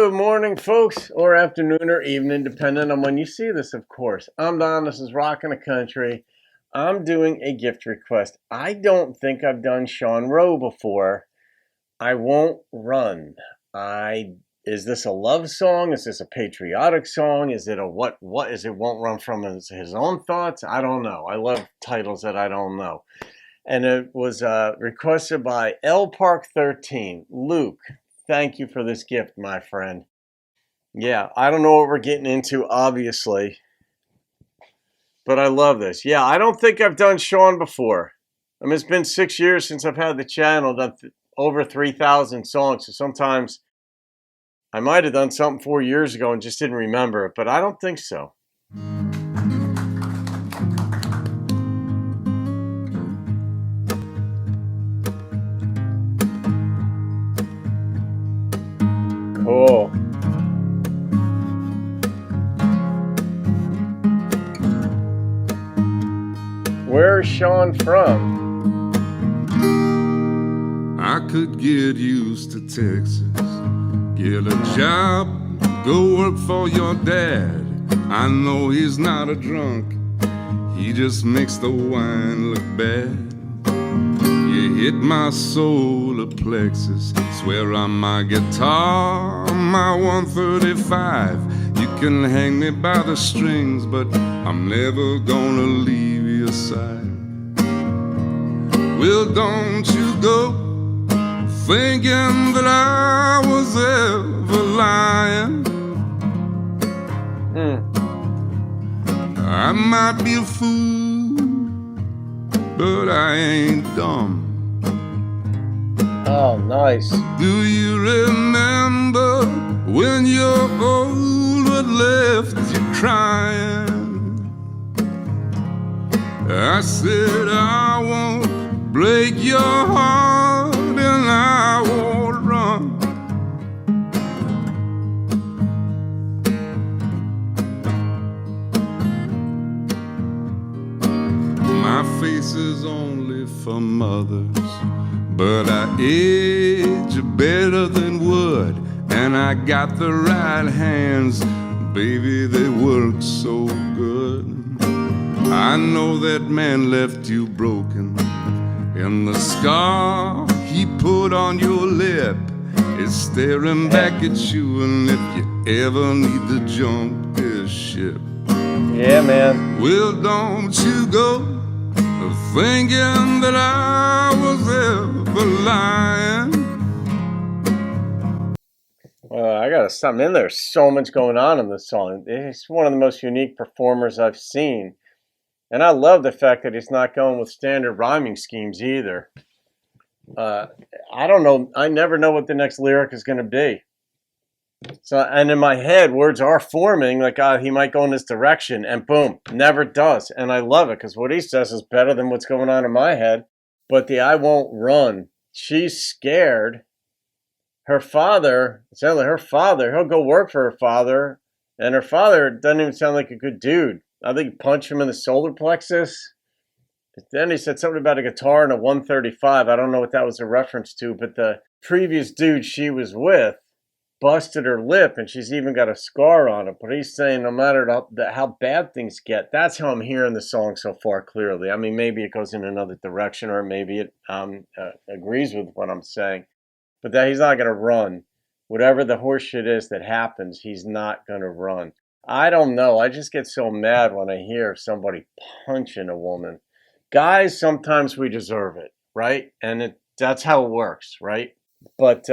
Good morning, folks, or afternoon or evening, depending on when you see this, of course. I'm Don. This is Rockin' the Country. I'm doing a gift request. I don't think I've done Sean Rowe before. I won't run. Is this a love song? Is this a patriotic song? Is it a what is it won't run from his own thoughts? I don't know. I love titles that I don't know. And it was requested by L Park 13. Luke, thank you for this gift, my friend. Yeah, I don't know what we're getting into, obviously, but I love this. Yeah, I don't think I've done Sean before. I mean, it's been 6 years since I've had the channel, done over 3,000 songs, so sometimes I might have done something 4 years ago and just didn't remember it, but I don't think so. Cool. Where's Sean from? I could get used to Texas, get a job, go work for your dad. I know he's not a drunk, he just makes the wine look bad. You hit my solar plexus, swear on my guitar, my 135. You can hang me by the strings, but I'm never gonna leave your side. Well, don't you go thinking that I was ever lying. I might be a fool, but I ain't dumb. Oh, nice. Do you remember when your old one left you crying? I said I won't break your heart and I won't run. My face is only for mothers, but I age better than wood, and I got the right hands, baby, they work so good. I know that man left you broken, and the scar he put on your lip is staring back at you, and if you ever need to jump this ship, yeah, man. well, don't you go thinking that I was ever lying. I got something in there. So much going on in this song. It's one of the most unique performers I've seen. And I love the fact that he's not going with standard rhyming schemes either. I don't know. I never know what the next lyric is going to be. So, and in my head, words are forming like he might go in this direction, and boom, never does. And I love it because what he says is better than what's going on in my head. But the I won't run. She's scared. Her father, it sounds like her father, he'll go work for her father, and her father doesn't even sound like a good dude. I think he punched him in the solar plexus. Then he said something about a guitar and a 135. I don't know what that was a reference to, but the previous dude she was with busted her lip, and she's even got a scar on it. But he's saying no matter how bad things get, that's how I'm hearing the song so far clearly. I mean, maybe it goes in another direction, or maybe it agrees with what I'm saying. But that he's not going to run. Whatever the horseshit is that happens, he's not going to run. I don't know. I just get so mad when I hear somebody punching a woman. Guys, sometimes we deserve it, right? And that's how it works, right? But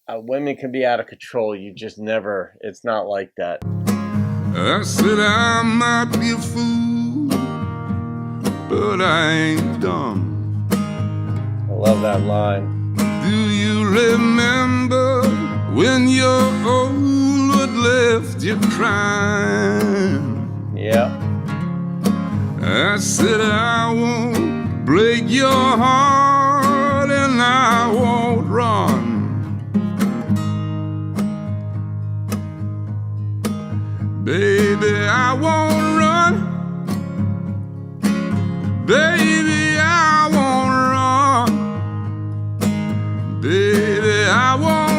women can be out of control. You just never, it's not like that. I said I might be a fool, but I ain't dumb. I love that line. Do you remember when your old one left you crying? Yeah. I said I won't break your heart and I won't run. Baby, I won't run. Baby, I won't run. Baby, I won't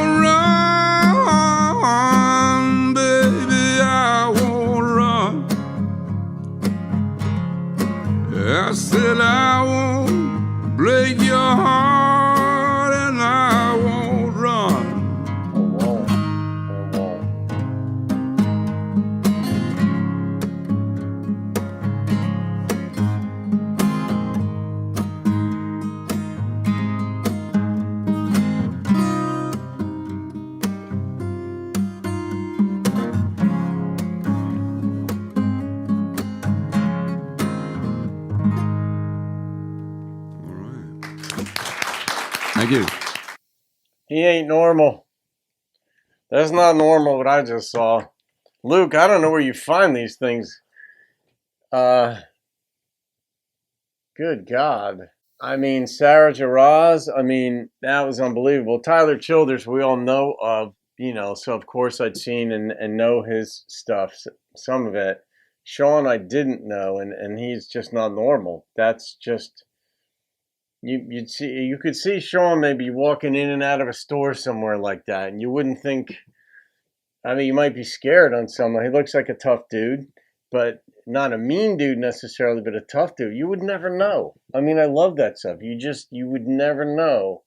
Thank you. He ain't normal. That's not normal what I just saw. Luke, I don't know where you find these things. Good God. I mean, Sarah Jaraz, I mean, that was unbelievable. Tyler Childers, we all know of, so of course I'd seen and know his stuff, some of it. Sean, I didn't know, and he's just not normal. That's just, you could see Sean maybe walking in and out of a store somewhere like that, and you wouldn't think, I mean, you might be scared on someone. He looks like a tough dude, but not a mean dude necessarily, but a tough dude. You would never know. I mean, I love that stuff. You would never know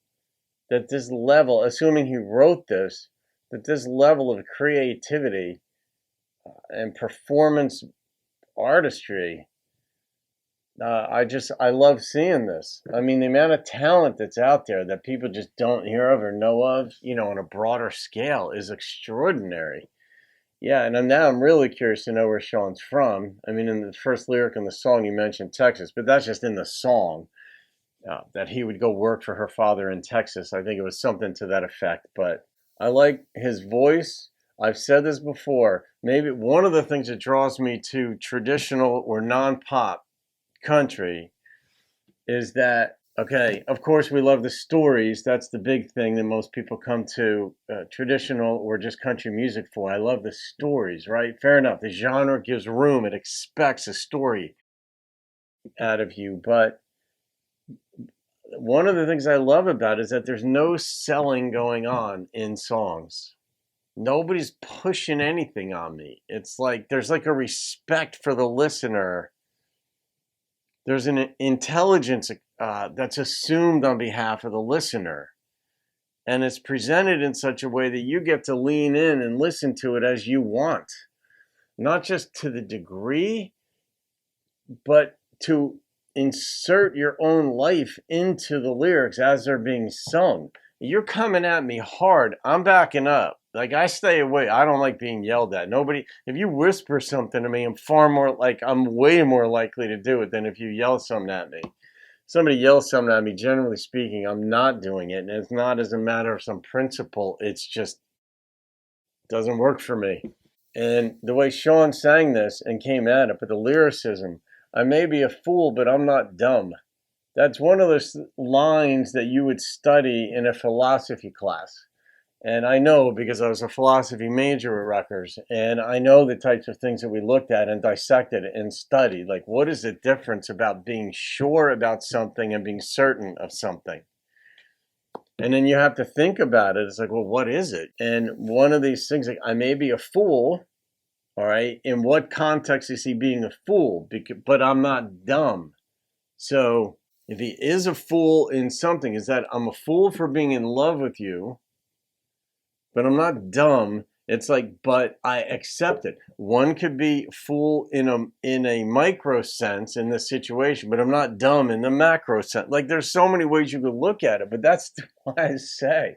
that this level, assuming he wrote this, that this level of creativity and performance artistry, I love seeing this. I mean, the amount of talent that's out there that people just don't hear of or know of, on a broader scale is extraordinary. Yeah, and now I'm really curious to know where Sean's from. I mean, in the first lyric in the song, you mentioned Texas, but that's just in the song, that he would go work for her father in Texas. I think it was something to that effect, but I like his voice. I've said this before. Maybe one of the things that draws me to traditional or non-pop country is that, okay, of course we love the stories. That's the big thing that most people come to traditional or just country music for. I love the stories, right? Fair enough. The genre gives room. It expects a story out of you. But one of the things I love about it is that there's no selling going on in songs. Nobody's pushing anything on me. It's like there's like a respect for the listener. There's an intelligence that's assumed on behalf of the listener. And it's presented in such a way that you get to lean in and listen to it as you want. Not just to the degree, but to insert your own life into the lyrics as they're being sung. You're coming at me hard. I'm backing up. Like, I stay away. I don't like being yelled at. Nobody, if you whisper something to me, I'm way more likely to do it than if you yell something at me. Somebody yells something at me, generally speaking, I'm not doing it. And it's not as a matter of some principle. It's just doesn't work for me. And the way Sean sang this and came at it, but the lyricism, I may be a fool, but I'm not dumb. That's one of those lines that you would study in a philosophy class. And I know because I was a philosophy major at Rutgers, and I know the types of things that we looked at and dissected and studied. Like, what is the difference about being sure about something and being certain of something? And then you have to think about it. It's like, well, what is it? And one of these things, like, I may be a fool, all right? In what context is he being a fool? But I'm not dumb. So if he is a fool in something, is that I'm a fool for being in love with you, but I'm not dumb. It's like, but I accept it. One could be fool in a micro sense in this situation, but I'm not dumb in the macro sense. Like, there's so many ways you could look at it, but that's why I say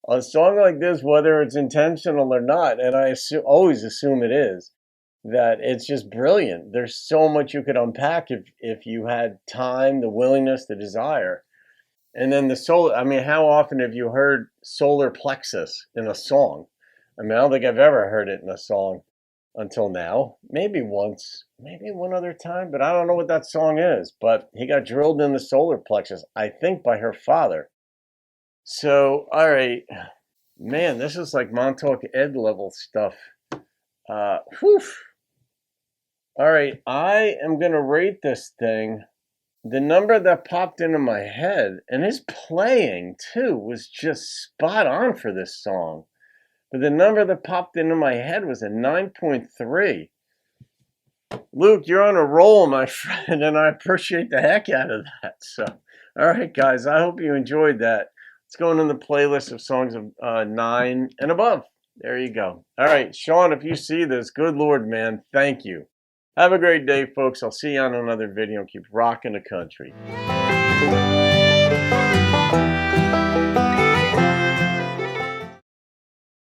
a song like this, whether it's intentional or not, and I always assume it is, that it's just brilliant. There's so much you could unpack if you had time, the willingness, the desire. And then the solar, I mean, how often have you heard solar plexus in a song? I mean, I don't think I've ever heard it in a song until now. Maybe once, maybe one other time, but I don't know what that song is. But he got drilled in the solar plexus, I think by her father. So, all right, man, this is like Montauk Ed level stuff. Whew. All right, I am going to rate this thing. The number that popped into my head, and his playing too, was just spot on for this song. But the number that popped into my head was a 9.3. Luke, you're on a roll, my friend, and I appreciate the heck out of that. So, all right, guys, I hope you enjoyed that. It's going in the playlist of songs of 9 and above. There you go. All right, Sean, if you see this, good Lord, man, thank you. Have a great day, folks. I'll see you on another video. Keep rocking the country.